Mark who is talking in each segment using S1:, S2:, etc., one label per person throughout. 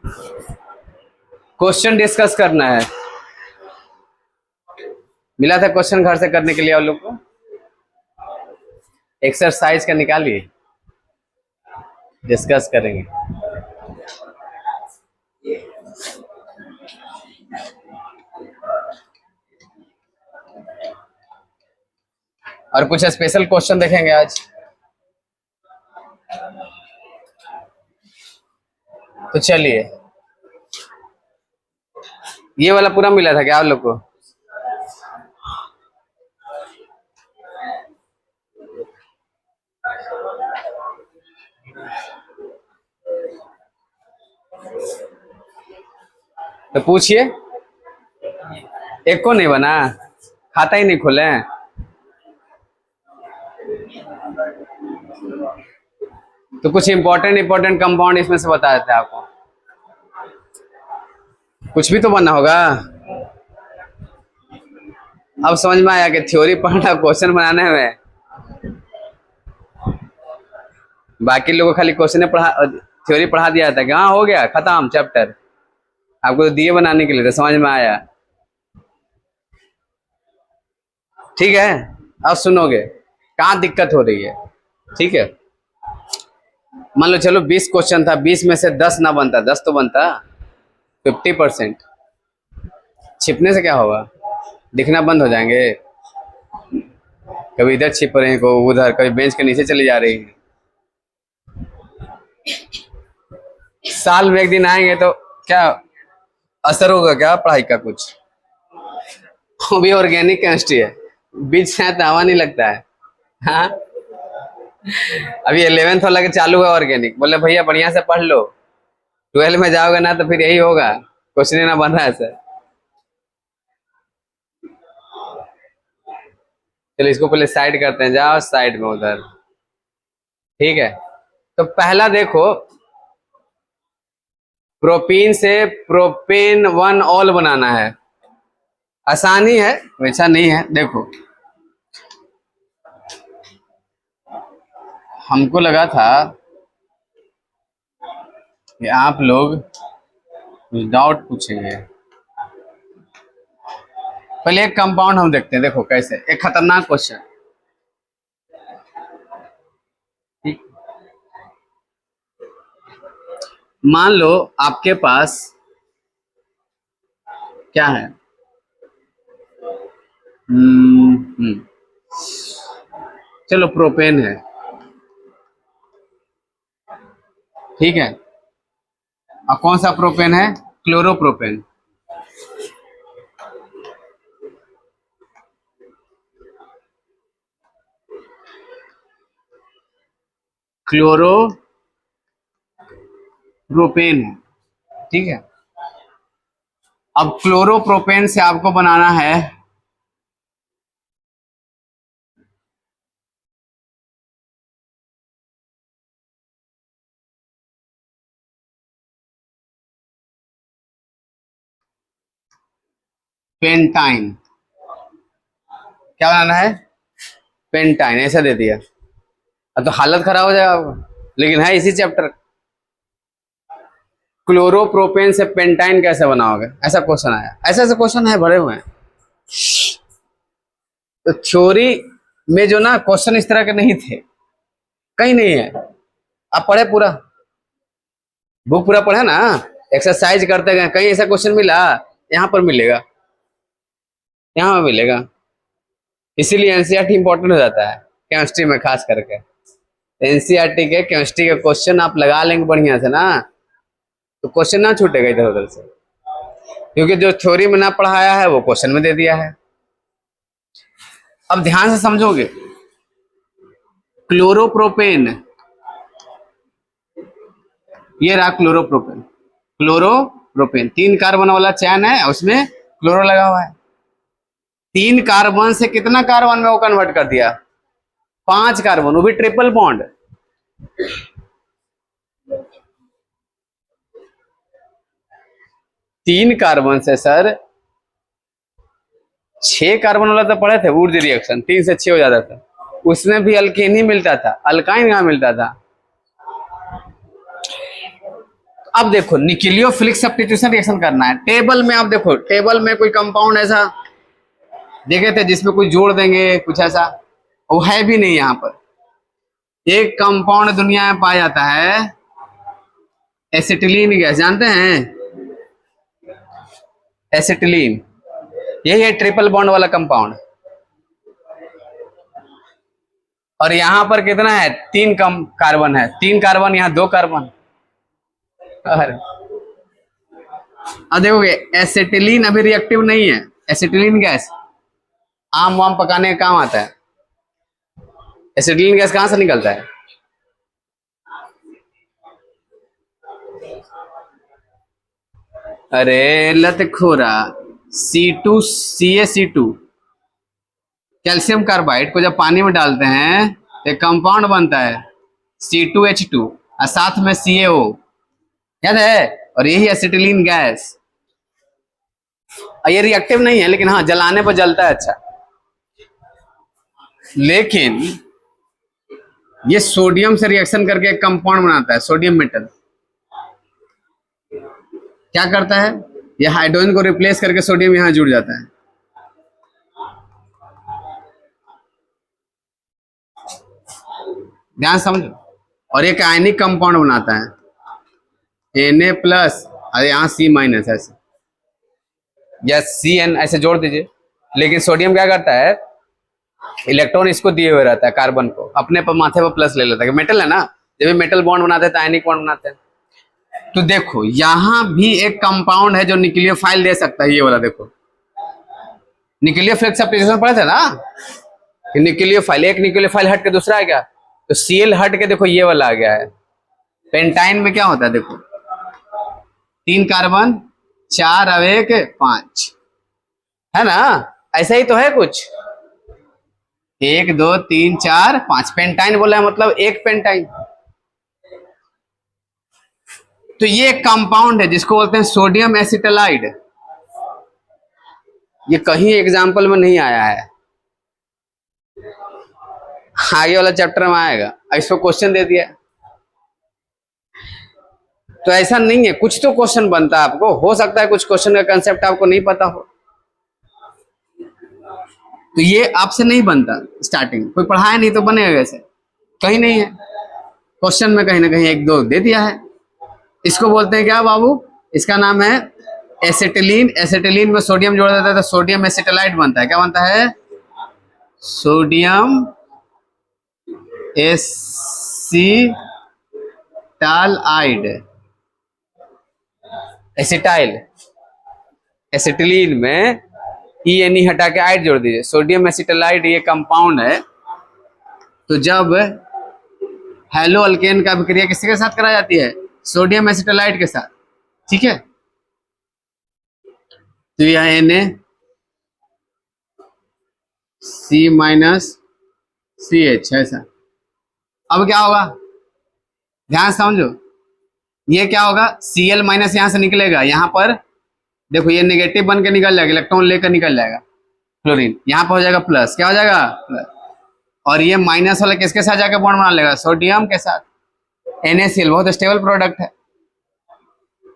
S1: Question discuss करना है। मिला था क्वेश्चन घर से करने के लिए आप लोग को, एक्सरसाइज का निकालिए, डिस्कस करेंगे। और कुछ स्पेशल क्वेश्चन देखेंगे आज। तो चलिए, ये वाला पूरा मिला था क्या आप लोग को? तो पूछिए। एक को नहीं बना, खाता ही नहीं खोले। तो कुछ इंपॉर्टेंट कंपाउंड इसमें से बता देते हैं आपको। कुछ भी तो बनना होगा। अब समझ में आया कि थ्योरी पढ़ना क्वेश्चन बनाने में, बाकी लोगों को खाली क्वेश्चन थ्योरी पढ़ा दिया था कि हाँ हो गया खत्म चैप्टर, आपको तो दिए बनाने के लिए तो समझ में आया। ठीक है, अब सुनोगे कहाँ दिक्कत हो रही है। ठीक है, मान लो चलो 20 क्वेश्चन था, 20 में से 10 ना बनता, 10 तो बनता। 50% छिपने से क्या होगा, दिखना बंद हो जाएंगे। कभी इधर छिप रहे हैं, को उधर, कभी बेंच के नीचे चली जा रही है। साल में एक दिन आएंगे तो क्या असर होगा क्या पढ़ाई का कुछ? वो भी ऑर्गेनिक केमिस्ट्री है, बीच से हवा नहीं लगता है। हाँ, अभी 11th वाला के चालू है ऑर्गेनिक, बोले भैया बढ़िया से पढ़ लो, 12 में जाओगे ना तो फिर यही होगा, कुछ नहीं ना बन रहा है सर। चलो इसको पहले साइड करते हैं, जाओ साइड में उधर। ठीक है, तो पहला देखो, प्रोपीन से प्रोपेन वन ऑल बनाना है। आसान ही है, वैसा नहीं है। देखो हमको लगा था कि आप लोग कुछ डाउट पूछेंगे। पहले एक कंपाउंड हम देखते हैं, देखो कैसे, एक खतरनाक क्वेश्चन। ठीक, मान लो आपके पास क्या है, चलो प्रोपेन है। ठीक है, और कौन सा प्रोपेन है? क्लोरोप्रोपेन। क्लोरोप्रोपेन है। ठीक है, अब क्लोरोप्रोपेन से आपको बनाना है पेंटाइन। क्या बनाना है? पेंटाइन। ऐसा दे दिया, अब तो हालत खराब हो जाएगा आपका, लेकिन है इसी चैप्टर। क्लोरोप्रोपेन से पेंटाइन कैसे बनाओगे, ऐसा क्वेश्चन आया। ऐसे ऐसे क्वेश्चन है, भरे हुए हैं। तो थ्योरी में जो ना क्वेश्चन इस तरह के नहीं थे, कहीं नहीं है। आप पढ़े पूरा, बुक पूरा पढ़े ना, एक्सरसाइज करते गए, कहीं ऐसा क्वेश्चन मिला? यहाँ पर मिलेगा, यहाँ पर मिलेगा। इसीलिए एनसीईआरटी इंपॉर्टेंट हो जाता है केमिस्ट्री में खास करके। एनसीईआरटी के केमिस्ट्री के क्वेश्चन आप लगा लेंगे बढ़िया से ना, तो क्वेश्चन ना छूटेगा इधर उधर से, क्योंकि जो थ्योरी में ना पढ़ाया है वो क्वेश्चन में दे दिया है। अब ध्यान से समझोगे, क्लोरोप्रोपेन, ये रहा क्लोरोप्रोपेन। क्लोरोप्रोपेन 3 कार्बन वाला चैन है, उसमें क्लोरो लगा हुआ है। 3 कार्बन से कितना कार्बन में वो कन्वर्ट कर दिया? 5 कार्बन, वो भी ट्रिपल बॉन्ड। तीन कार्बन से सर 6 कार्बन वाला तो पढ़े थे, वुड रिएक्शन 3 से 6 हो जाता था, उसमें भी अल्केन ही मिलता था, अल्काइन कहाँ मिलता था। अब देखो न्यूक्लियोफिलिक सब्स्टिट्यूशन रिएक्शन करना है। टेबल में आप देखो, टेबल में कोई कंपाउंड ऐसा देखे थे जिसमें कोई जोड़ देंगे कुछ ऐसा, वो है भी नहीं। यहाँ पर एक कंपाउंड दुनिया में पाया जाता है एसिटिलीन गैस, जानते हैं एसिटिलीन, यही है ट्रिपल बॉन्ड वाला कंपाउंड। और यहां पर कितना है, 3 कम कार्बन है, 3 कार्बन, यहाँ 2 कार्बन। अरे अब देखोगे एसिटिलीन अभी रिएक्टिव नहीं है। एसिटिलीन गैस आम वाम पकाने का काम आता है। एसिटिलीन गैस कहां से निकलता है? अरे लतखोरा, C2CaC2 कैल्शियम कार्बाइड को जब पानी में डालते हैं तो एक कंपाउंड बनता है C2H2 और साथ में CaO, याद है? और यही एसिटिलीन गैस। ये रिएक्टिव नहीं है लेकिन हाँ जलाने पर जलता है अच्छा। लेकिन ये सोडियम से रिएक्शन करके एक कंपाउंड बनाता है, सोडियम मेटल। क्या करता है, ये हाइड्रोजन को रिप्लेस करके सोडियम यहां जुड़ जाता है। ध्यान समझो। और एक आयनिक कंपाउंड बनाता है Na+ और यहाँ C- ऐसे, या Cn ऐसे जोड़ दीजिए। लेकिन सोडियम क्या करता है, इलेक्ट्रॉन इसको दिए हुए रहता है, कार्बन को अपने पर माथे पर प्लस ले लेता है। मेटल है ना, जब भी मेटल बॉन्ड बनाते हैं तो आयनिक बॉन्ड बनाते हैं। तो देखो यहां भी एक कंपाउंड है जो न्यूक्लियोफाइल दे सकता है, ये वाला देखो। न्यूक्लियोफिलिक सब्स्टिट्यूशन पढ़े थे ना, न्यूक्लियोफाइल, एक न्यूक्लियोफाइल हट के दूसरा आ गया, तो Cl हट के देखो ये वाला आ गया है। पेंटाइन में क्या होता है देखो, 3 कार्बन 4 अब 1 5, है ना? ऐसा ही तो है कुछ, 1 2 3 4 5 पेंटाइन बोला है, मतलब एक पेंटाइन। तो ये एक कंपाउंड है जिसको बोलते हैं सोडियम एसिटालाइड। ये कहीं एग्जाम्पल में नहीं आया है, आगे वाला चैप्टर में आएगा। इसको क्वेश्चन दे दिया, तो ऐसा नहीं है, कुछ तो क्वेश्चन बनता है आपको। हो सकता है कुछ क्वेश्चन का कंसेप्ट आपको नहीं पता हो, तो ये आपसे नहीं बनता। स्टार्टिंग कोई पढ़ाया नहीं तो बनेगा कैसे? कहीं नहीं है क्वेश्चन में, कहीं ना कहीं 1 2 दे दिया है। इसको बोलते हैं क्या बाबू, इसका नाम है एसिटिलीन। एसिटिलीन में सोडियम जोड़ देता है तो सोडियम एसिटालाइड बनता है। क्या बनता है? Sodium एसिटालाइड, acetyl. एसिटिलीन में ई हटा के आइड जोड़ दीजिए, सोडियम एसिटालाइड ये कंपाउंड है। तो जब हेलो अल्केन का अभिक्रिया किसके साथ कराई जाती है? सोडियम एसिटालाइड के साथ, ठीक है? तो यह Na C- ऐसा। अब क्या होगा, ध्यान समझो। ये क्या होगा, Cl- यहां से निकलेगा, यहां पर देखो ये नेगेटिव बन के निकल जाएगा, इलेक्ट्रॉन लेकर निकल जाएगा क्लोरीन, यहां पर हो जाएगा प्लस। क्या हो जाएगा? प्लस। और ये माइनस वाला किसके साथ जाकर बॉन्ड बना लेगा? सोडियम के साथ। NaCl बहुत स्टेबल प्रोडक्ट है।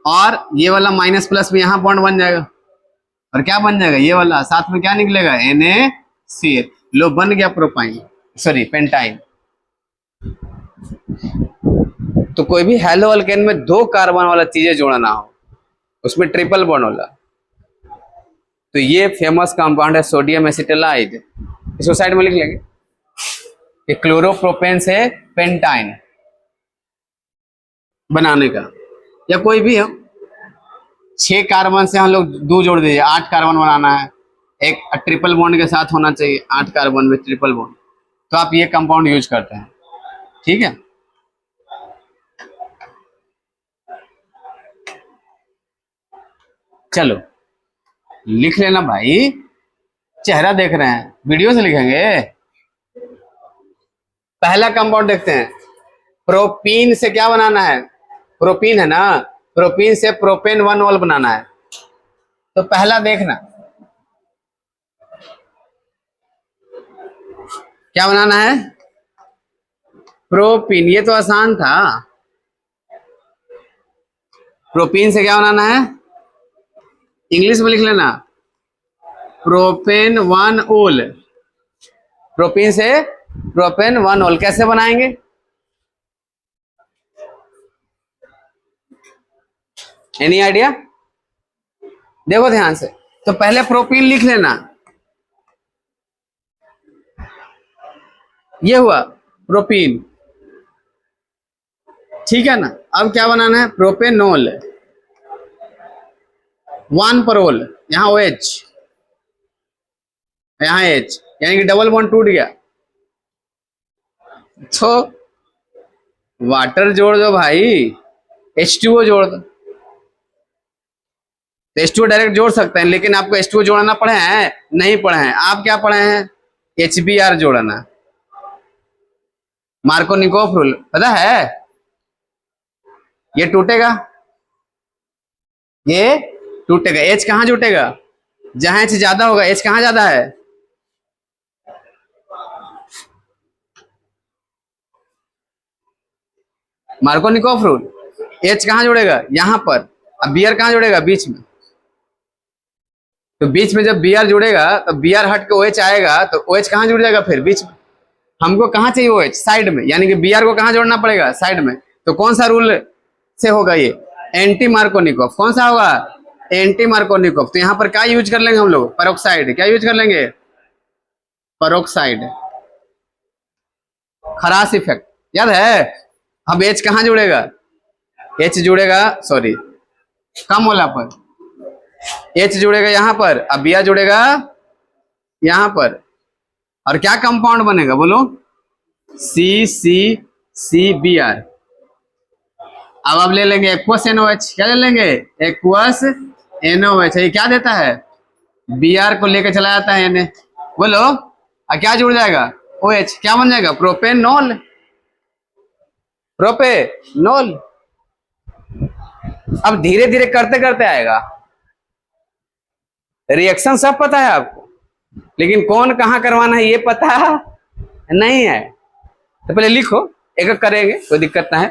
S1: और ये वाला माइनस प्लस में यहां बॉन्ड बन जाएगा, और क्या बन जाएगा, ये वाला साथ में क्या निकलेगा? NaCl। लो बन गया प्रोपाइन, सॉरी पेंटाइन। तो कोई भी हेलो अल्केन में 2 कार्बन वाला चीजें जोड़ना हो, उसमें ट्रिपल बॉन्ड वाला, तो ये फेमस कंपाउंड है सोडियम एसिटालाइड। इसको साइड में लिख लेंगे कि क्लोरोप्रोपेन से पेंटाइन बनाने का, या कोई भी हो। 6 कार्बन से हम लोग 2 जोड़ दीजिए, 8 कार्बन बनाना है। एक ट्रिपल बॉन्ड के साथ होना चाहिए, 8 कार्बन में ट्रिपल बॉन्ड, तो आप ये कंपाउंड यूज करते हैं, ठीक है? चलो लिख लेना भाई, चेहरा देख रहे हैं, वीडियो से लिखेंगे। पहला कंपाउंड देखते हैं, प्रोपीन से क्या बनाना है? प्रोपीन है ना, प्रोपीन से प्रोपेन 1 बनाना है। तो पहला देखना क्या बनाना है, प्रोपीन। ये तो आसान था, प्रोपीन से क्या बनाना है, इंग्लिश में लिख लेना, प्रोपेन वन ओल। प्रोपीन से प्रोपेन वन ओल कैसे बनाएंगे, एनी आइडिया? देखो ध्यान से, तो पहले प्रोपीन लिख लेना, ये हुआ प्रोपीन, ठीक है ना। अब क्या बनाना है, प्रोपेनोल, वन पर ओल, यहां ओ एच, यहां एच, यानी कि डबल बॉन्ड टूट गया, तो वाटर जोड़ दो भाई, H2O जोड़ दो। तो H2O डायरेक्ट जोड़ सकते हैं, लेकिन आपको H2O जोड़ना पड़े हैं, नहीं पढ़े हैं। आप क्या पढ़े हैं, HBr जोड़ना, मार्कोनिकोफ रूल पता है, ये टूटेगा, ये टूटेगा, H कहां जुटेगा, जहां H ज्यादा होगा, H कहां ज्यादा है, मार्कोनिकोफ रूल, H कहां जुड़ेगा, यहां पर। अब Br कहां जुड़ेगा, बीच में। तो बीच में जब Br जुड़ेगा तो Br हट के OH आएगा, तो OH कहां जुड़ जाएगा, फिर बीच में। हमको कहां चाहिए OH, साइड में, यानी कि Br को कहां जोड़ना पड़ेगा, साइड में। तो कौन सा रूल से होगा ये, एंटी मार्कोनिकोफ। कौन सा होगा, एंटी मार्कोनिकोफ। तो यहां पर क्या यूज कर लेंगे हम लोग, पेरोक्साइड। क्या यूज कर लेंगे, पेरोक्साइड, खरास इफेक्ट, याद है। अब H कहां जुड़ेगा, H जुड़ेगा, सॉरी कम वाला पर, H जुड़ेगा यहां पर, अब Br जुड़ेगा यहां पर, और क्या कंपाउंड बनेगा बोलो, CCCBr। अब आप ले लेंगे एक्वस NOH, क्या ले लेंगे, एक्वस NOH। ये क्या देता है, Br को लेकर चला जाता है Na, बोलो, और क्या जुड़ जाएगा, OH, क्या बन जाएगा, प्रोपेनोल, प्रोपेनोल। अब धीरे धीरे करते करते आएगा, रिएक्शन सब पता है आपको, लेकिन कौन कहां करवाना है ये पता नहीं है। तो पहले लिखो, एक एक करेंगे, कोई दिक्कत ना है।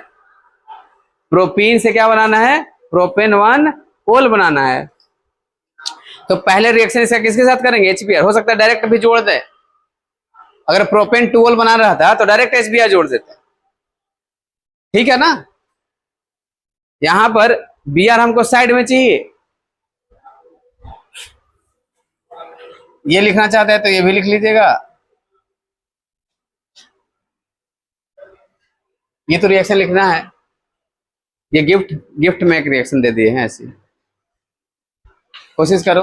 S1: प्रोपीन से क्या बनाना है, प्रोपेन वन ओल बनाना है। तो पहले रिएक्शन इसका किसके साथ करेंगे, HBr। हो सकता है डायरेक्ट भी जोड़ दे, अगर प्रोपेन टू ओल बना रहा था तो डायरेक्ट HBr जोड़ देते, ठीक है ना। यहां पर Br हमको साइड में चाहिए, ये लिखना चाहते हैं तो ये भी लिख लीजिएगा। ये तो रिएक्शन लिखना है, ये गिफ्ट में एक रिएक्शन दे दिए हैं ऐसे, कोशिश करो,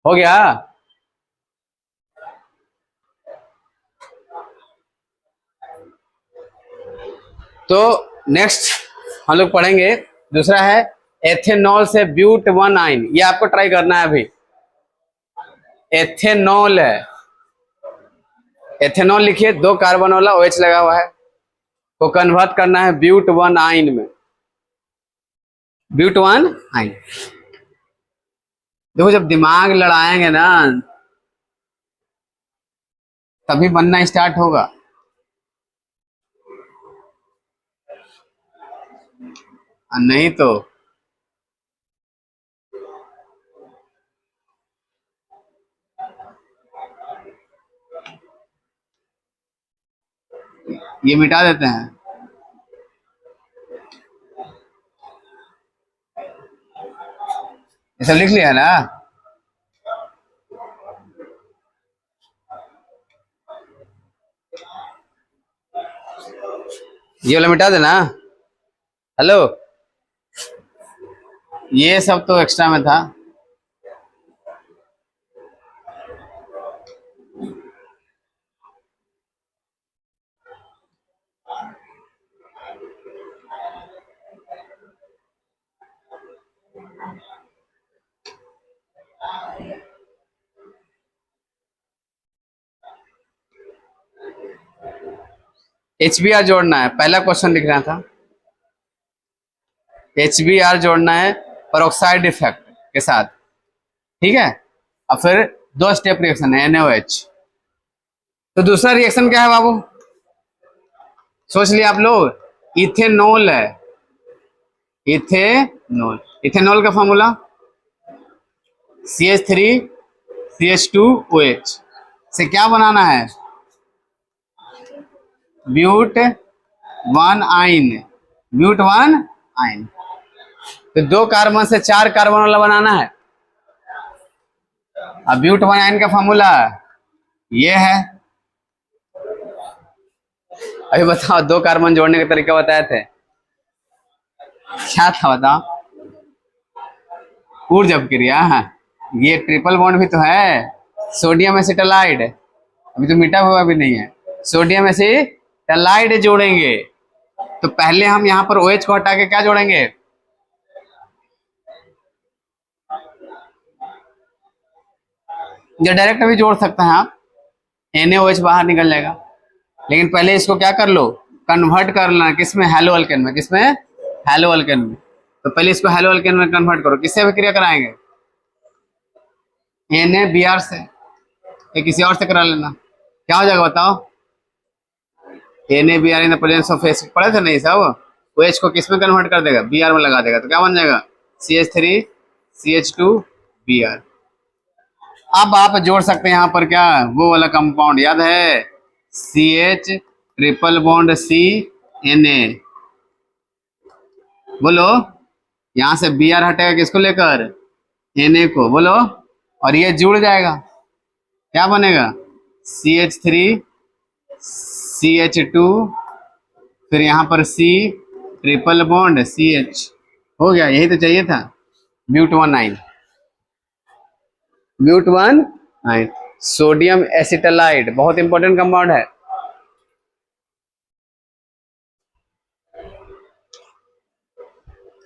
S1: हो गया। तो नेक्स्ट हम लोग पढ़ेंगे, दूसरा है एथेनॉल से ब्यूट वन आइन। ये आपको ट्राई करना है अभी, एथेनॉल है, एथेनॉल लिखिए, 2 कार्बन वाला OH लगा हुआ है, को कन्वर्ट करना है ब्यूट वन आइन में, ब्यूट वन आइन। देखो जब दिमाग लड़ाएंगे ना तभी बनना स्टार्ट होगा, नहीं तो ये मिटा देते हैं। ये सब लिख लिया ना, ये वाला मिटा देना। हेलो, ये सब तो एक्स्ट्रा में था। HBr जोड़ना है, पहला क्वेश्चन लिख रहा था, HBr जोड़ना है पेरोक्साइड इफेक्ट के साथ, ठीक है। अब फिर 2 स्टेप रिएक्शन है NaOH। तो दूसरा रिएक्शन क्या है बाबू, सोच लिया आप लोग, इथेनॉल है, इथेनॉल। इथेनॉल का फॉर्मूला CH3CH2OH से क्या बनाना है? ब्यूट वन आइन। ब्यूट one yne. तो 2 कार्बन से 4 कार्बन वाला बनाना है। अब ब्यूट वन आइन का फॉर्मूला ये है। अभी बताओ 2 कार्बन जोड़ने का तरीका बताए थे, क्या था बताओ? ऊर्जा क्रिया। ये ट्रिपल बॉन्ड भी तो है, सोडियम एसिटालाइड, अभी तो मिटा हुआ भी नहीं है। सोडियम एसिटालाइड जोड़ेंगे, तो पहले हम यहाँ पर OH को हटा के क्या जोड़ेंगे? जो डायरेक्ट भी जोड़ सकते हैं आप, NaOH बाहर निकल जाएगा, लेकिन पहले इसको क्या कर लो, कन्वर्ट कर लेना। किसमें? हेलो अल्केन में। किसमें? हेलो अल्केन में। तो पहले इसको हेलो अल्केन में कन्वर्ट करो। किससे विक्रिया कराएंगे? NaBr से, या किसी और से करा लेना। क्या हो जाएगा बताओ? NaBr in the presence of acid, पढ़े थे नहीं सब? OH को किस में कन्वर्ट कर देगा? Br में लगा देगा, तो क्या बन जाएगा? CH3CH2Br। अब आप जोड़ सकते हैं यहाँ पर क्या, वो वाला कंपाउंड याद है? CH triple bond CNa। बोलो, यहां से Br हटेगा किसको लेकर? Na को। बोलो, और ये जुड़ जाएगा, क्या बनेगा? CH3CH2, फिर यहाँ पर C ट्रिपल बॉन्ड CH। हो गया, यही तो चाहिए था। ब्यूट one yne. ब्यूट one yne sodium एसिटालाइड, बहुत इंपॉर्टेंट कंपाउंड है।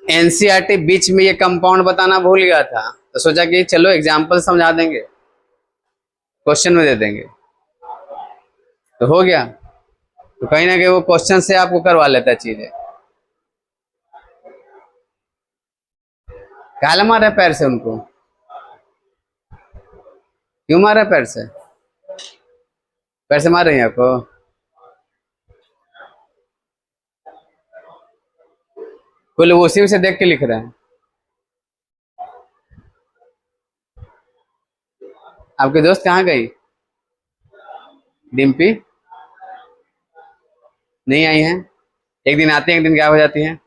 S1: NCERT बीच में ये कंपाउंड बताना भूल गया था, तो सोचा कि चलो एग्जाम्पल समझा देंगे, क्वेश्चन में दे देंगे, तो हो गया। तो कहीं ना कहीं वो क्वेश्चन से आपको करवा लेता है चीजें। काला मारा पैर से उनको, क्यों मारा पैर से? पैर से मार रही है आपको? कुल उसी से देख के लिख रहे हैं। आपके दोस्त कहाँ गई? डिम्पी नहीं आई हैं? एक दिन आती है, एक दिन गायब हो जाती हैं।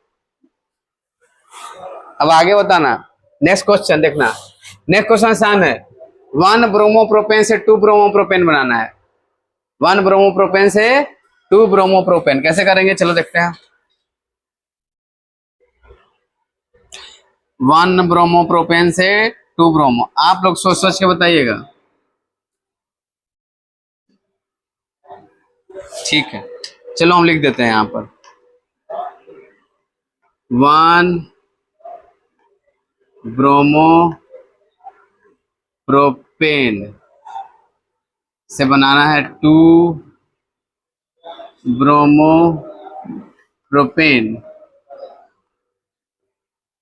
S1: अब आगे बताना, नेक्स्ट क्वेश्चन देखना। नेक्स्ट क्वेश्चन आसान है। 1 ब्रोमोप्रोपेन से 2 ब्रोमोप्रोपेन बनाना है। 1 ब्रोमोप्रोपेन से 2 ब्रोमोप्रोपेन कैसे करेंगे, चलो देखते हैं। 1 ब्रोमोप्रोपेन से 2 ब्रोमो, आप लोग सोच सोच के बताइएगा। ठीक है, चलो हम लिख देते हैं यहाँ पर 1 ब्रोमोप्रोपेन से बनाना है 2 ब्रोमोप्रोपेन।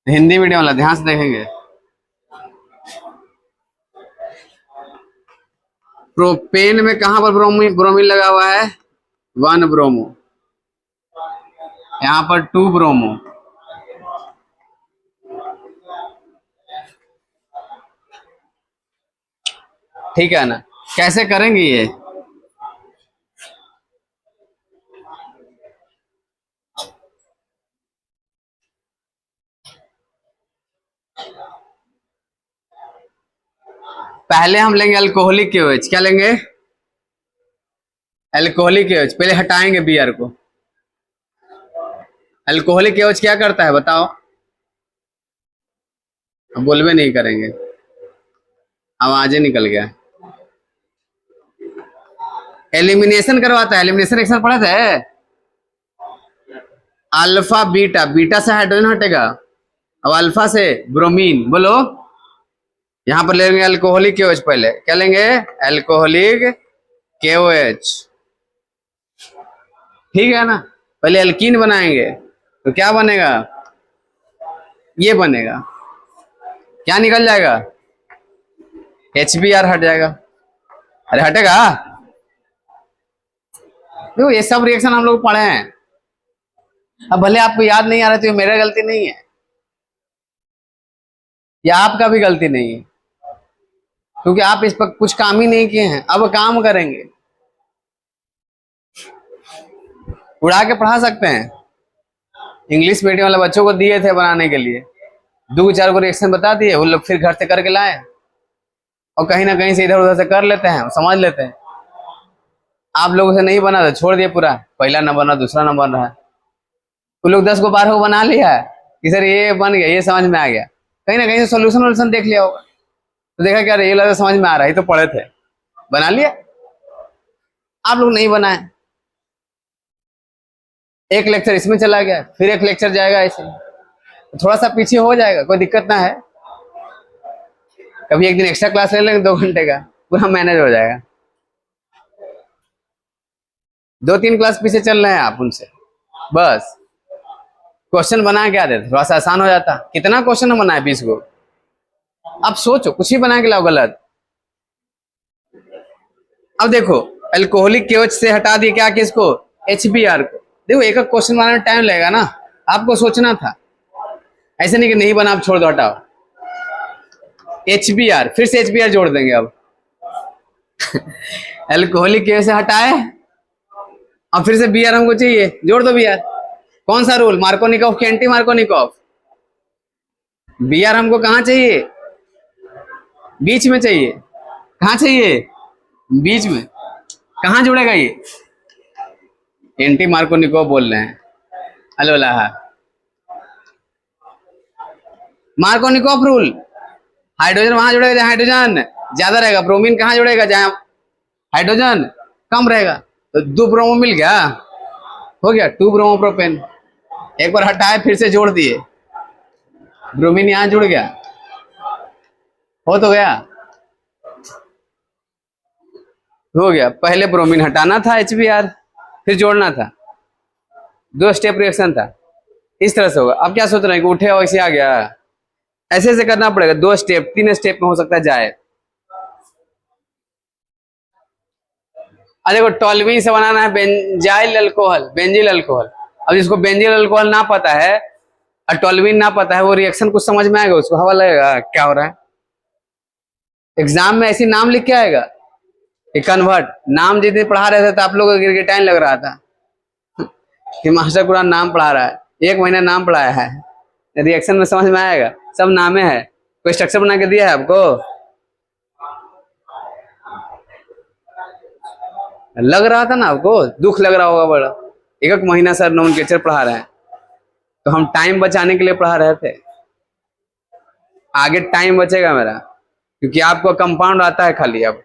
S1: हिंदी मीडियम वाला ध्यान से देखेंगे। प्रोपेन में कहां पर ब्रोमीन लगा हुआ है? 1 ब्रोमो, यहां पर 2 ब्रोमो। ठीक है ना? कैसे करेंगे ये? पहले हम लेंगे अल्कोहलिक KOH। क्या लेंगे? Alcoholic KOH। पहले हटाएंगे Br को। अल्कोहलिक KOH क्या करता है बताओ? अब बोलबे नहीं करेंगे, आवाजें निकल गया। एलिमिनेशन करवाता है। एलिमिनेशन रिएक्शन पढ़ा था? अल्फा बीटा, बीटा से हाइड्रोजन हटेगा, अब अल्फा से ब्रोमीन। बोलो, यहां पर लेंगे अल्कोहलिक KOH। पहले क्या लेंगे? Alcoholic KOH। ठीक है ना? पहले एल्कीन बनाएंगे, तो क्या बनेगा? ये बनेगा, क्या निकल जाएगा? HBr हट जाएगा। अरे हटेगा, देखो ये सब रिएक्शन हम लोग पढ़े हैं। अब भले आपको याद नहीं आ रहा तो ये मेरा गलती नहीं है, या आपका भी गलती नहीं है, क्योंकि आप इस पर कुछ काम ही नहीं किए हैं, अब काम करेंगे। उड़ा के पढ़ा सकते हैं। इंग्लिश मीडियम वाले बच्चों को दिए थे बनाने के लिए, 2-4 को रिएक्शन बता दिए, वो लोग फिर घर से करके लाए और कहीं ना कहीं से इधर उधर से कर लेते हैं, समझ लेते हैं। आप लोगों से नहीं बना तो छोड़ दिए, पूरा पहला न बना दूसरा न बन रहा है। वो लोग 10 को 12 को बना लिया है कि सर ये बन गया, ये समझ में आ गया, कहीं ना कहीं से सोल्यूशन वोल्यूशन देख लिया होगा, तो देखा क्या ये लगा समझ में आ रहा है, ये तो पढ़े थे, बना लिया। आप लोग नहीं बनाए, एक लेक्चर इसमें चला गया, फिर एक लेक्चर जाएगा ऐसे, तो थोड़ा सा पीछे हो जाएगा, कोई दिक्कत ना है। कभी एक दिन एक्स्ट्रा क्लास ले लेंगे 2 घंटे का, पूरा मैनेज हो जाएगा। 2-3 क्लास पीछे चल रहे हैं आप उनसे, बस क्वेश्चन बना के आ देते, थोड़ा सा आसान हो जाता। कितना क्वेश्चन बनाए 20 को, अब सोचो कुछ ही बना के लाओ गलत। अब देखो अल्कोहलिक केवच से हटा दिया क्या, किसको, HBr को। देखो एक एक क्वेश्चन बनाने में टाइम लगेगा ना, आपको सोचना था, ऐसे नहीं कि नहीं बना आप छोड़ दो हटाओ। HBr, फिर से HBr जोड़ देंगे अब अल्कोहलिक केवच से हटाए, अब फिर से Br हमको चाहिए, जोड़ दो Br। कौन सा रूल, मार्कोनिकॉफ की एंटी मार्कोनिकॉफ। Br हमको कहाँ चाहिए, बीच में चाहिए। कहाँ चाहिए, बीच में। कहाँ जुड़ेगा ये, एंटी मार्कोनिकॉफ बोल रहे हैं। अलोला मार्कोनिकॉफ रूल, हाइड्रोजन वहां जुड़ेगा जहां हाइड्रोजन ज्यादा रहेगा, ब्रोमीन कहाँ जुड़ेगा जहां हाइड्रोजन कम रहेगा। तो 2 ब्रोमो मिल गया, हो गया 2 ब्रोमो प्रोपेन। एक बार हटाए फिर से जोड़ दिए, ब्रोमीन यहां जुड़ गया, हो तो गया, हो गया। पहले ब्रोमीन हटाना था HBr, फिर जोड़ना था, 2 स्टेप रिएक्शन था, इस तरह से होगा। अब क्या सोच रहे हैं कि उठे और ऐसे आ गया, ऐसे ऐसे करना पड़ेगा, 2 स्टेप 3 स्टेप में हो सकता है जाए। देखो टोल्यूइन से बनाना है बेंजाइल अल्कोहल, बेंजिल अल्कोहल। अब जिसको बेंजिल अल्कोहल ना पता है और टोल्यूइन ना पता है, वो रिएक्शन कुछ समझ में आएगा, उसको हवा लगेगा क्या हो रहा है। एग्जाम में ऐसी नाम लिख के आएगा कि कन्वर्ट, नाम जितने पढ़ा रहे थे तो आप लोगों को गिरगिटाइन लग रहा था कि मास्टर पूरा नाम पढ़ा रहा है, 1 महीना नाम पढ़ाया है, रिएक्शन में समझ में आएगा, सब नामे है, कोई स्ट्रक्चर बना के दिया है आपको, लग रहा था ना आपको, दुख लग रहा होगा बड़ा। 1 महीना सर नोमेनक्लेचर पढ़ा रहे हैं, तो हम टाइम बचाने के लिए पढ़ा रहे थे, आगे टाइम बचेगा मेरा, क्योंकि आपको कंपाउंड आता है खाली। अब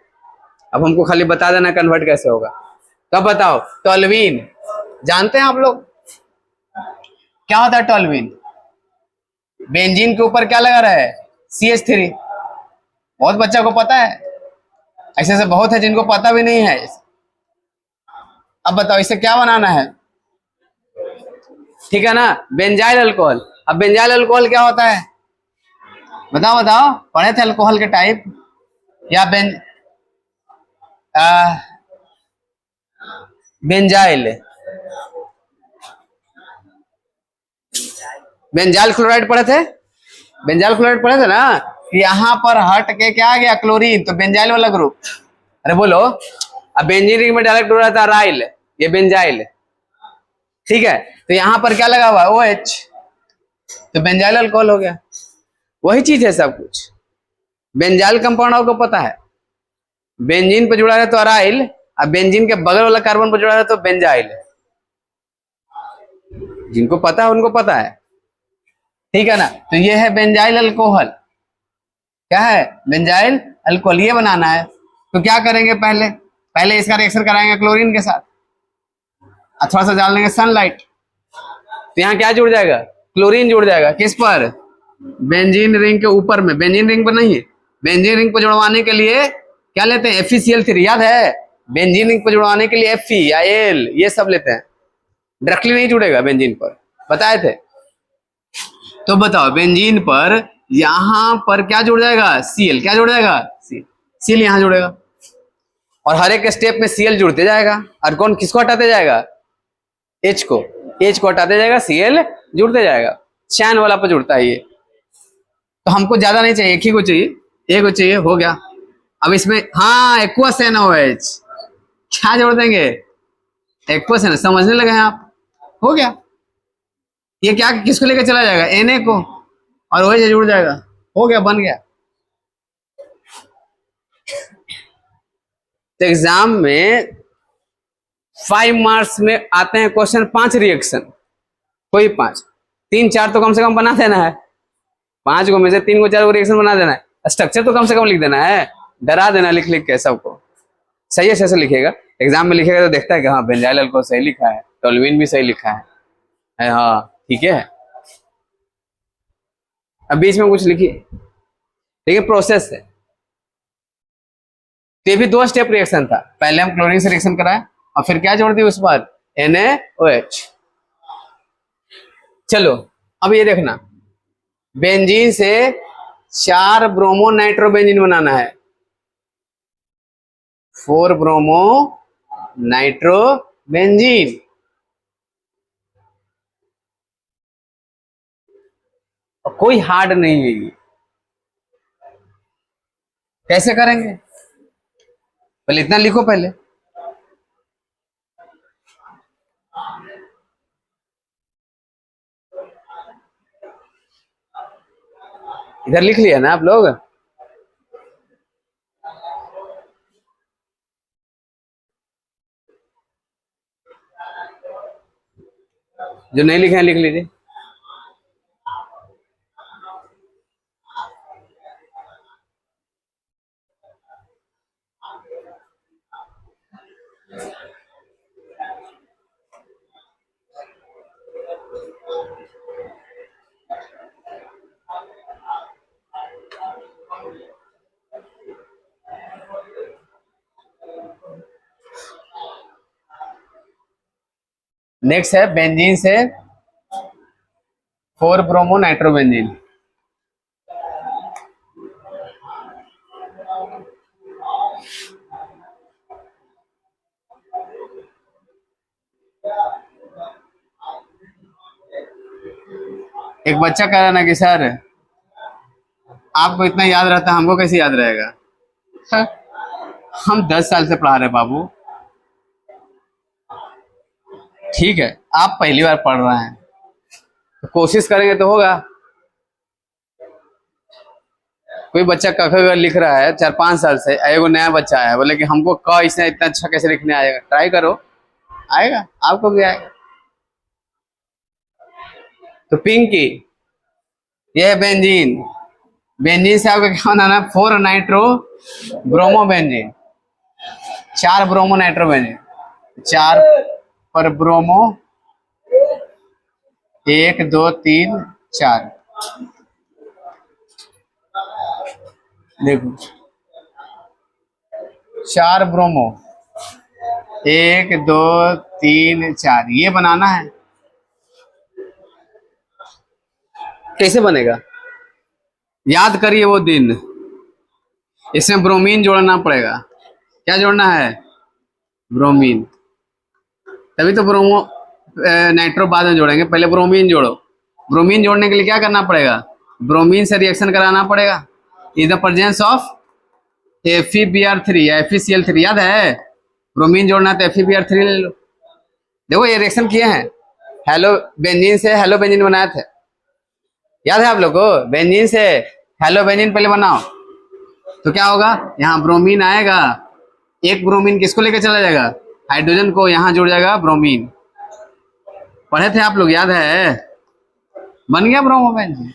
S1: हमको खाली बता देना कन्वर्ट कैसे होगा। कब बताओ, टोल्यूइन जानते हैं आप लोग क्या होता है टोल्यूइन। बेंजीन के ऊपर क्या लगा रहा है, CH3, बहुत बच्चा को पता है, ऐसे से बहुत है जिनको पता भी नहीं है। अब बताओ इसे क्या बनाना है, ठीक है ना, बेंजाइल अल्कोहल। अब बेंजाइल अल्कोहल क्या होता है, बताओ बताओ, पढ़े थे अल्कोहल के टाइप या बेंजाइल, बेंजाइल क्लोराइड पढ़े थे, बेंजाइल क्लोराइड पढ़े थे ना, यहाँ पर हट के क्या आ गया, क्लोरीन, तो बेंजाइल वाला ग्रुप। अरे बोलो, अब बेंजीन रिंग में डायरेक्ट हो रहा था राइल, ये बेंजाइल, ठीक है, तो यहाँ पर क्या लगा हुआ OH, तो बेंजाइल अल्कोहल हो गया। वही चीज है सब कुछ। बेंजाइल कंपाउंड आपको पता है, बेंजीन पे जुड़ा है तो अराइल, अब बेंजीन के बगल वाला कार्बन पर जुड़ा है तो बेंजाइल। जिनको पता है उनको पता है, ठीक है ना। तो ये है बेंजाइल अल्कोहल, क्या है, बेंजाइल अल्कोहल, ये बनाना है। तो क्या करेंगे, पहले इसका रिएक्शन कराएंगे क्लोरीन के साथ, थोड़ा सा डाल देंगे सनलाइट, तो यहाँ क्या जुड़ जाएगा, क्लोरीन जुड़ जाएगा, किस पर, बेंजीन रिंग के ऊपर में, बेंजीन रिंग पर नहीं, बेंजीन रिंग पर जुड़वाने के लिए क्या लेते हैं, FeCl3, याद है, बेंजीन रिंग पर जुड़वाने के लिए Fe या Al ये सब लेते हैं, डायरेक्टली नहीं जुड़ेगा बेंजीन पर, बताए थे। तो बताओ बेंजीन पर यहां पर क्या जुड़ जाएगा, Cl, क्या जुड़ जाएगा, Cl यहां जुड़ेगा, और हर एक स्टेप में Cl जुड़ते जाएगा, और कौन किसको हटाते जाएगा, H को हटाते जाएगा, Cl जुड़ते जाएगा, चैन वाला पर जुड़ता है ये। तो हमको ज्यादा नहीं चाहिए, एक ही को चाहिए, एक को चाहिए, हो गया। अब इसमें हाँ एक्वस NaOH, क्या जोड़ देंगे, एक्वस है, समझने लगे हैं आप, हो गया। ये क्या किसको लेकर चला जाएगा, Na को, और OH जुड़ जाएगा, हो गया, बन गया। तो एग्जाम में 5 मार्क्स में आते हैं क्वेश्चन 5 रिएक्शन, कोई 5, 3 4 तो कम से कम बना देना है, 5 को में से 3 को 4 को रिएक्शन बना देना है, स्ट्रक्चर तो कम से कम लिख देना है, डरा देना लिख लिख के सबको। सही है, से लिखेगा, एग्जाम में लिखेगा तो देखता है कि हाँ बेंजाइल अल्कोहल सही लिखा है, टोल्यूइन भी सही लिखा है, हाँ ठीक है। अब बीच में कुछ लिखिए, देखिए प्रोसेस है, तो ये भी 2 स्टेप रिएक्शन था, पहले हम क्लोरीन से रिएक्शन कराए और फिर क्या जोड़ दिया उस पर, NaOH। चलो अब ये देखना, बेंजीन से 4 ब्रोमो नाइट्रोबेंजीन बनाना है, 4 ब्रोमो नाइट्रोबेंजीन। कोई हार्ड नहीं है ये, कैसे करेंगे, पहले इतना लिखो, पहले इधर लिख लिया ना आप लोग, जो नहीं लिखे हैं लिख लीजिए। नेक्स्ट है बेंजीन से 4 ब्रोमो नाइट्रोबेंजीन, एक बच्चा कह रहा ना कि सर आपको इतना याद रहता है, हमको कैसे याद रहेगा, हम 10 साल से पढ़ा रहे बाबू, ठीक है आप पहली बार पढ़ रहे हैं, तो कोशिश करेंगे तो होगा। कोई बच्चा क ख ग लिख रहा है 4-5 साल से, एगो नया बच्चा है, बोले कि हमको क इसने इतना अच्छा कैसे लिखने आएगा, ट्राई करो, आएगा, आपको भी आएगा। तो पिंकी, ये है बेंजीन, बेंजीन से आपको क्या बनाना है, 4 nitro bromo benzene, 4 bromo nitro benzene, 4 पर ब्रोमो, 1 2 3 4, देखो 4 ब्रोमो, 1 2 3 4, ये बनाना है। कैसे बनेगा, याद करिए वो दिन, इसमें ब्रोमीन जोड़ना पड़ेगा, क्या जोड़ना है, ब्रोमीन, तभी तो ब्रोमो नाइट्रो बाद में जोड़ेंगे, पहले ब्रोमीन जोड़ो। ब्रोमीन जोड़ने के लिए क्या करना पड़ेगा, ब्रोमीन से रिएक्शन कराना पड़ेगा, in the presence of FeBr3 या FeCl3, याद है, ब्रोमीन जोड़ना तो FeBr3 ले लो। देखो ये रिएक्शन किए हैं, हेलो बेंजीन से हेलो बेंजीन बनाए थे, याद है आप लोग को, बेंजीन से हेलो बेंजीन पहले बनाओ, तो क्या होगा, यहाँ ब्रोमीन आएगा, एक ब्रोमीन किसको लेकर चला जाएगा, हाइड्रोजन को, यहाँ जुड़ जाएगा ब्रोमीन, पढ़े थे आप लोग, याद है, बन गया ब्रोमो बेंजीन।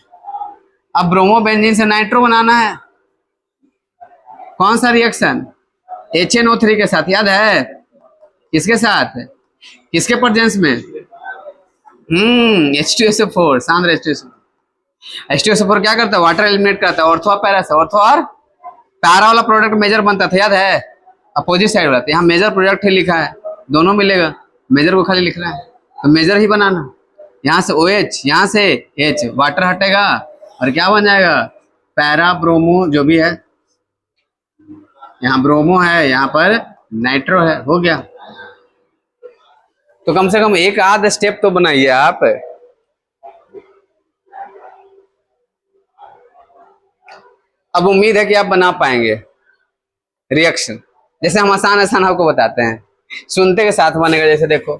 S1: अब ब्रोमो बेंजीन से नाइट्रो बनाना है, कौन सा रिएक्शन, HNO3 के साथ, याद है, किसके साथ, किसके प्रेजेंस में, H2SO4, सांद्र H2SO4, H2SO4 क्या करता है, वाटर एलिमिनेट करता है, ऑर्थो पैरा से, ऑर्थो और पैरा वाला प्रोडक्ट मेजर बनता था, याद है, अपोजिट साइड वाला, यहाँ मेजर प्रोडक्ट ही लिखा है, दोनों मिलेगा, मेजर को खाली लिखना है, तो मेजर ही बनाना, यहाँ से OH, यहाँ से H, वाटर हटेगा और क्या बन जाएगा, पैरा ब्रोमो, जो भी है, यहाँ ब्रोमो है, यहाँ पर नाइट्रो है, हो गया। तो कम से कम एक आध स्टेप तो बनाइए आप, अब उम्मीद है कि आप बना पाएंगे रिएक्शन, जैसे हम आसान आसान आपको बताते हैं, सुनते के साथ बनेगा। जैसे देखो,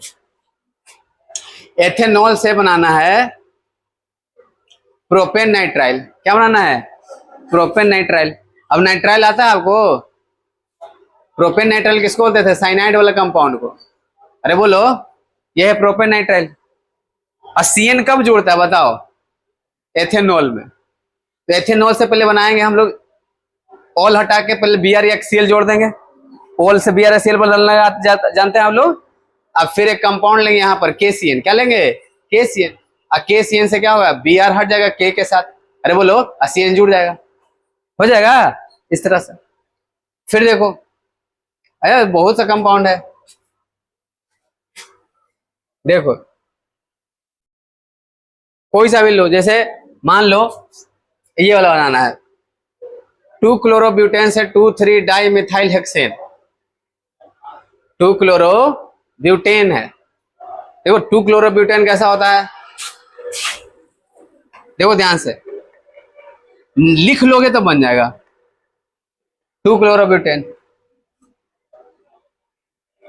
S1: एथेनॉल से बनाना है प्रोपेन नाइट्राइल। क्या बनाना है? Propane nitrile. अब नाइट्राइल आता है आपको? प्रोपेन नाइट्राइल किसको बोलते थे? साइनाइड वाला कंपाउंड को। अरे बोलो, ये है प्रोपेन नाइट्राइल। और CN कब जुड़ता है बताओ? एथेनॉल में। तो एथेनॉल से पहले बनाएंगे हम लोग, ऑल हटा के पहले Br या Cl जोड़ देंगे। ऑल से Br या Cl बदलना जानते हैं आप लोग। अब फिर एक कंपाउंड लेंगे यहाँ पर KCN। क्या लेंगे? KCN। और KCN से क्या होगा? Br हट जाएगा K के साथ। अरे बोलो, CN जुड़ जाएगा, हो जाएगा इस तरह से। फिर देखो, अरे बहुत सा कंपाउंड है, देखो कोई सा भी लो। जैसे मान लो ये वाला बनाना है, 2-क्लोरोब्यूटेन से 2,3 डाई मिथाइल हेक्सेन। 2-क्लोरोब्यूटेन है। देखो 2-क्लोरोब्यूटेन कैसा होता है, देखो ध्यान से लिख लोगे तो बन जाएगा। 2-क्लोरोब्यूटेन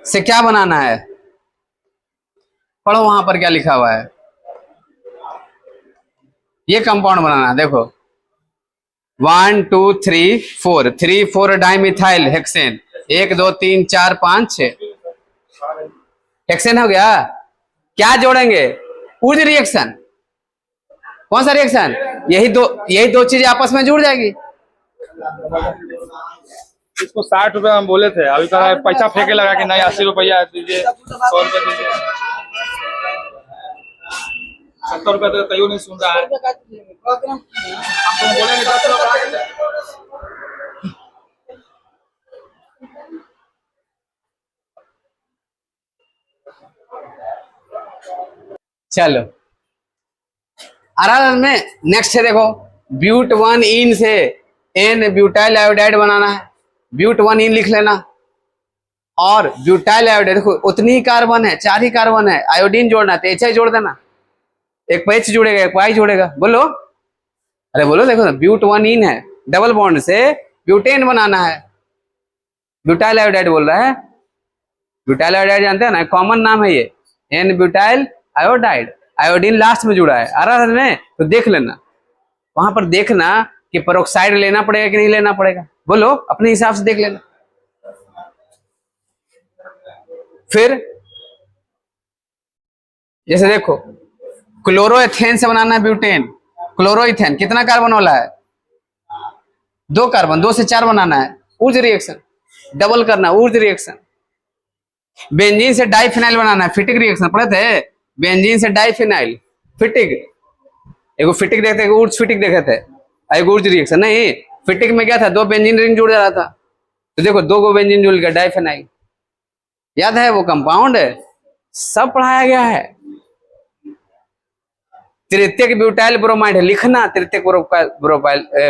S1: से क्या बनाना है, पढ़ो वहां पर क्या लिखा हुआ है। ये कंपाउंड बनाना है, देखो 1 2 3 4, 3-4 डाइमिथाइल हेक्सेन। 1 2 3 4 5 6 हेक्सेन हो गया। क्या जोड़ेंगे? Wurtz reaction. कौन सा रिएक्शन? यही दो चीजें आपस में जुड़ जाएगी।
S2: इसको 60 रुपए हम बोले थे, अभी कहा पैसा फेंके लगा कि नहीं 80 रुपया दीजिए, 100 रुपये दीजिए। 70 रुपये तो तैयो नहीं सुन रहा है। हमको बोलेंगे 10 रुपये।
S1: चलो आराम में नेक्स्ट है, देखो ब्यूट 1 इन से N ब्यूटाइल आयोडाइड बनाना है। ब्यूट 1 इन लिख लेना। और ब्यूटाइल आयोडाइड, देखो उतनी ही कार्बन है, 4 ही कार्बन है, आयोडीन जोड़ना है तो HI जोड़ देना। एक पे H जुड़ेगा, एक Y जुड़ेगा। बोलो, अरे बोलो, देखो ना ब्यूट 1 इन है, डबल बॉन्ड से ब्यूटेन बनाना है। ब्यूटाइल आयोडाइड बोल रहा है। ब्यूटाइल आयोडाइड जानते हैं ना, कॉमन नाम है ये, N butyl iodide. Iodine last में जुड़ा है। आ रहा है में तो देख लेना, वहां पर देखना कि पेरोक्साइड लेना पड़ेगा कि नहीं लेना पड़ेगा। बोलो, अपने हिसाब से देख लेना। फिर जैसे देखो, क्लोरोएथेन से बनाना है ब्यूटेन। क्लोरोइथेन कितना कार्बन वाला है? 2 कार्बन, 2 से 4 बनाना है। ऊर्ज रिएक्शन, डबल करना, ऊर्ज रिएक्शन। बेंजीन से डाइफिनाइल बनाना है, फिटिक रिएक्शन पढ़े थे। बेंजीन से डाइफिनाइल, फिटिक। एगो फिटिक देखते, एगो ऊर्ज फिटिक देखे थे, एगो ऊर्ज रिएक्शन। नहीं, फिटिक में क्या था, 2 बेंजीन रिंग जुड़ जा रहा था, तो देखो 2 गो बेंजीन जुड़ गया, डाइफिनाइल। याद है वो कंपाउंड, सब पढ़ाया गया है। तृतीयक ब्यूटाइल ब्रोमाइड है, लिखना तृतीयक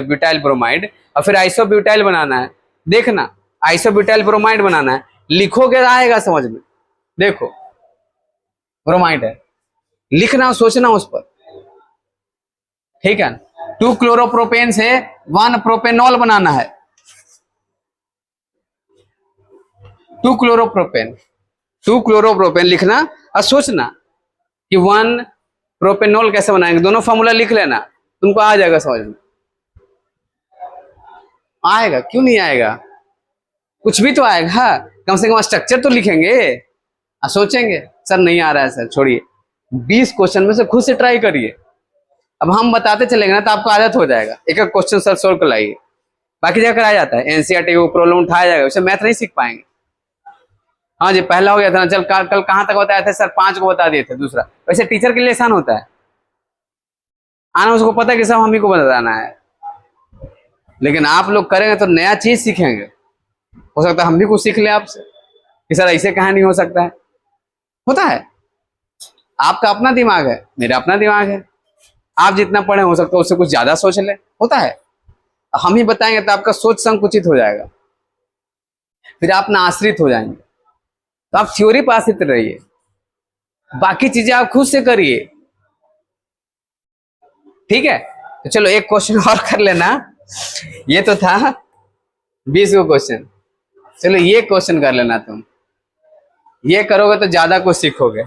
S1: ब्यूटाइल ब्रोमाइड। और फिर आइसोब्यूटाइल बनाना है, देखना आइसोब्यूटाइल ब्रोमाइड बनाना है। लिखोगे आएगा समझ में। देखो ब्रोमाइड है, लिखना, सोचना उस पर, ठीक है। 2 क्लोरोप्रोपेन से 1 प्रोपेनॉल बनाना है। 2 क्लोरोप्रोपेन लिखना और सोचना कि 1 प्रोपेनॉल कैसे बनाएंगे। दोनों फॉर्मूला लिख लेना, तुमको आ जाएगा समझ में। आएगा, क्यों नहीं आएगा? कुछ भी तो आएगा, कम से कम स्ट्रक्चर तो लिखेंगे और सोचेंगे। सर नहीं आ रहा है सर, छोड़िए, 20 क्वेश्चन में से खुद से ट्राई करिए। अब हम बताते चलेंगे ना तो आपको आदत हो जाएगा। एक एक क्वेश्चन सर सोल्व कर लाइए, बाकी जगह कराया जाता है। एनसीईआरटी को प्रॉब्लम उठाया जाएगा, उसे मैथ नहीं सीख पाएंगे। हाँ जी, पहला हो गया था ना, चल कल कहाँ तक बताया था सर? 5 को बता दिए थे। दूसरा, वैसे टीचर के लिए आसान होता है आना, उसको पता है कि सब हम ही को बताना है। लेकिन आप लोग करेंगे तो नया चीज सीखेंगे। हो सकता है हम भी कुछ सीख लें आपसे कि सर ऐसे कहाँ नहीं हो सकता है। होता है, आपका अपना दिमाग है, मेरा अपना दिमाग है। आप जितना पढ़े हो सकता है उससे कुछ ज्यादा सोच ले, होता है। हम ही बताएंगे तो आपका सोच संकुचित हो जाएगा, फिर आप ना आश्रित हो जाएंगे। तो आप थ्योरी पर आश्रित रहिए, बाकी चीजें आप खुद से करिए, ठीक है। तो चलो एक क्वेश्चन और कर लेना। ये तो था 20 को क्वेश्चन। चलो ये क्वेश्चन कर लेना तुम, ये करोगे तो ज्यादा कुछ सीखोगे।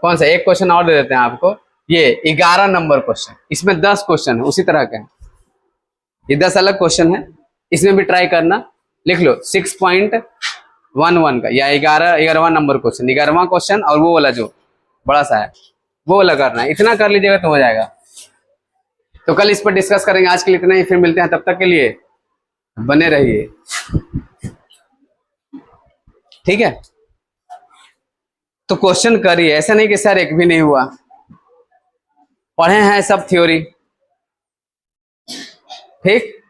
S1: कौन सा, एक क्वेश्चन और दे देते हैं आपको, ये 11 नंबर क्वेश्चन, इसमें 10 क्वेश्चन है उसी तरह के हैं। ये 10 अलग क्वेश्चन है, इसमें भी ट्राई करना। लिख लो 6.11 का, या 11वां नंबर क्वेश्चन, 11वां क्वेश्चन, और वो वाला जो बड़ा सा है वो वाला करना है। इतना कर लीजिएगा तो हो जाएगा। तो कल इस पर डिस्कस करेंगे, आज के लिए इतना ही, फिर मिलते हैं। तब तक के लिए बने रहिए, ठीक है। तो क्वेश्चन करिए, ऐसा नहीं कि सर एक भी नहीं हुआ। पढ़े हैं सब थ्योरी, ठीक।